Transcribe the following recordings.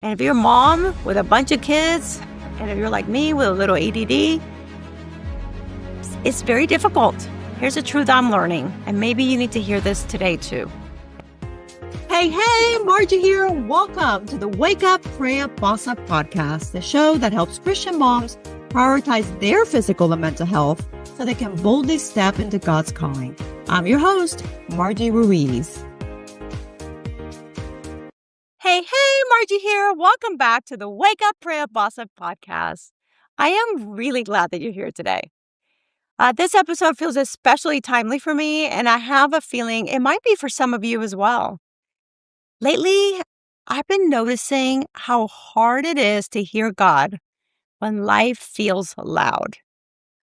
And if you're a mom with a bunch of kids, and if you're like me with a little ADD, it's very difficult. Here's a truth I'm learning, and maybe you need to hear this today too. Hey, Margie here. Welcome to the Wake Up, Pray Up, Boss Up podcast, the show that helps Christian moms prioritize their physical and mental health so they can boldly step into God's calling. I'm your host, Margie Ruiz. Hey, Margie here. Welcome back to the Wake Up, Pray Up, Boss Up podcast. I am really glad that you're here today. This episode feels especially timely for me, and I have a feeling it might be for some of you as well. Lately, I've been noticing how hard it is to hear God when life feels loud.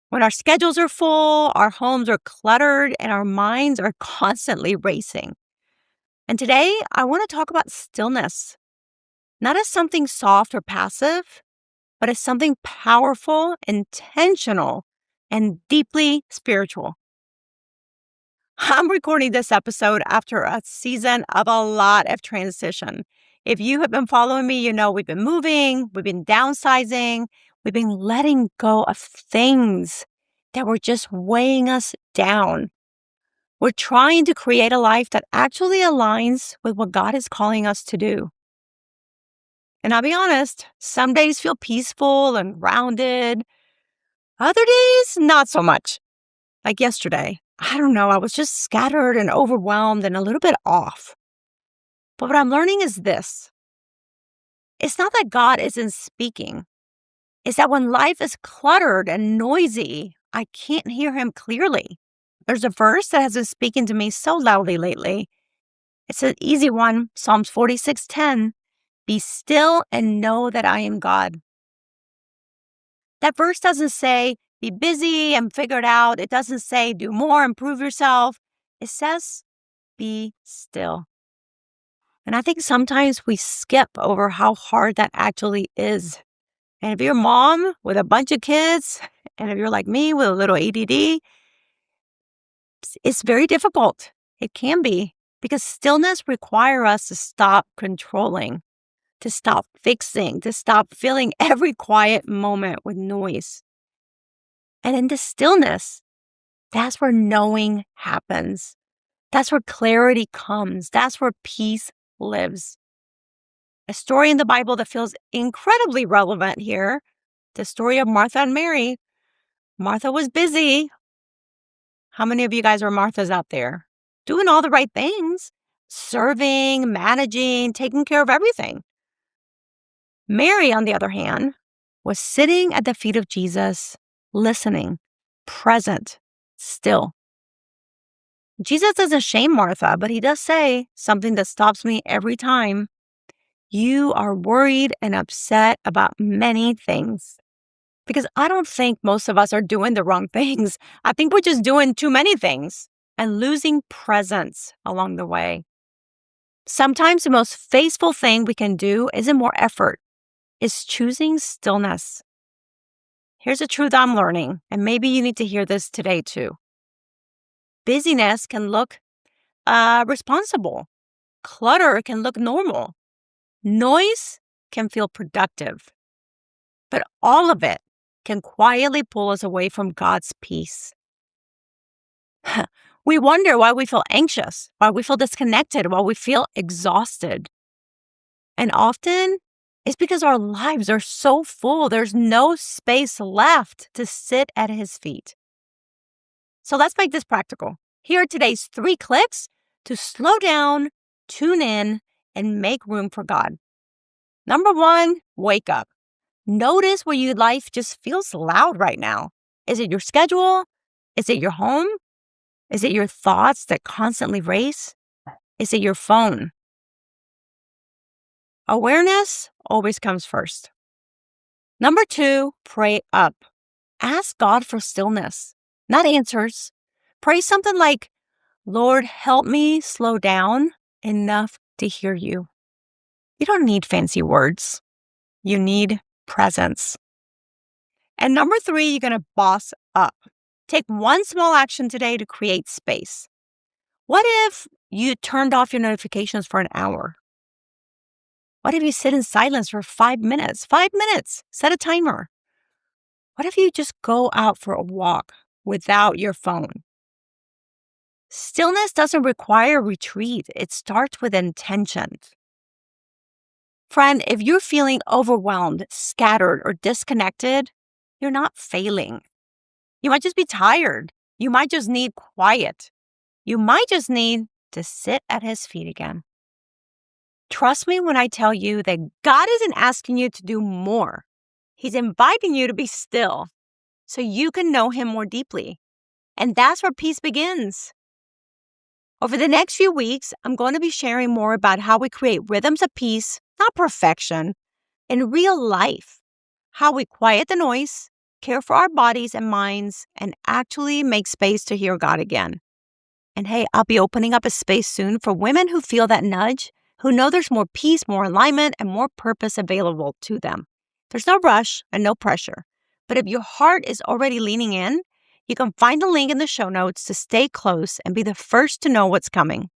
When our schedules are full, our homes are cluttered, and our minds are constantly racing. And today, I want to talk about stillness, not as something soft or passive, but as something powerful, intentional, and deeply spiritual. I'm recording this episode after a season of a lot of transition. If you have been following me, you know we've been moving, we've been downsizing, we've been letting go of things that were just weighing us down. We're trying to create a life that actually aligns with what God is calling us to do. And I'll be honest, some days feel peaceful and grounded. Other days, not so much. Like yesterday, I don't know, I was just scattered and overwhelmed and a little bit off. But what I'm learning is this. It's not that God isn't speaking. It's that when life is cluttered and noisy, I can't hear him clearly. There's a verse that has been speaking to me so loudly lately. It's an easy one, Psalms 46:10. Be still and know that I am God. That verse doesn't say, be busy and figure it out. It doesn't say, do more and prove yourself. It says, be still. And I think sometimes we skip over how hard that actually is. And if you're a mom with a bunch of kids, and if you're like me with a little ADD, it's very difficult. It can be, because stillness requires us to stop controlling, to stop fixing, to stop filling every quiet moment with noise. And in the stillness, that's where knowing happens. That's where clarity comes. That's where peace lives. A story in the Bible that feels incredibly relevant here, the story of Martha and Mary. Martha was busy. How many of you guys are Marthas out there? Doing all the right things, serving, managing, taking care of everything. Mary, on the other hand, was sitting at the feet of Jesus, listening, present, still. Jesus doesn't shame Martha, but he does say something that stops me every time. You are worried and upset about many things. Because I don't think most of us are doing the wrong things. I think we're just doing too many things and losing presence along the way. Sometimes the most faithful thing we can do isn't more effort. It's choosing stillness. Here's a truth I'm learning, and maybe you need to hear this today too. Busyness can look responsible. Clutter can look normal. Noise can feel productive. But all of it can quietly pull us away from God's peace. We wonder why we feel anxious, why we feel disconnected, why we feel exhausted. And often, it's because our lives are so full, there's no space left to sit at his feet. So let's make this practical. Here are today's 3 clicks to slow down, tune in, and make room for God. Number 1, wake up. Notice where your life just feels loud right now. Is it your schedule? Is it your home? Is it your thoughts that constantly race? Is it your phone? Awareness always comes first. Number 2, pray up. Ask God for stillness, not answers. Pray something like, Lord, help me slow down enough to hear you. You don't need fancy words. You need presence. And number 3, you're going to boss up. Take one small action today to create space. What if you turned off your notifications for an hour? What if you sit in silence for 5 minutes? 5 minutes. Set a timer. What if you just go out for a walk without your phone? Stillness doesn't require retreat. It starts with intention. Friend, if you're feeling overwhelmed, scattered, or disconnected, you're not failing. You might just be tired. You might just need quiet. You might just need to sit at his feet again. Trust me when I tell you that God isn't asking you to do more. He's inviting you to be still so you can know him more deeply. And that's where peace begins. Over the next few weeks, I'm going to be sharing more about how we create rhythms of peace, not perfection, in real life. How we quiet the noise, care for our bodies and minds, and actually make space to hear God again. And hey, I'll be opening up a space soon for women who feel that nudge, who know there's more peace, more alignment, and more purpose available to them. There's no rush and no pressure. But if your heart is already leaning in, you can find the link in the show notes to stay close and be the first to know what's coming.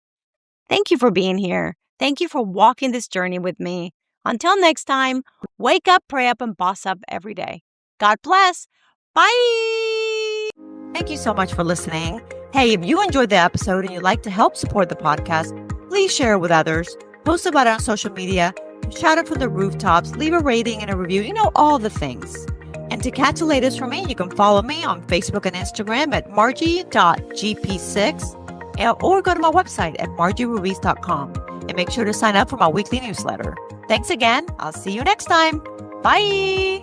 Thank you for being here. Thank you for walking this journey with me. Until next time, wake up, pray up, and boss up every day. God bless. Bye. Thank you so much for listening. Hey, if you enjoyed the episode and you'd like to help support the podcast, please share it with others, post about it on social media, shout it from the rooftops, leave a rating and a review, all the things. And to catch the latest from me, you can follow me on Facebook and Instagram at margie.gp6 or go to my website at margieruiz.com and make sure to sign up for my weekly newsletter. Thanks again. I'll see you next time. Bye.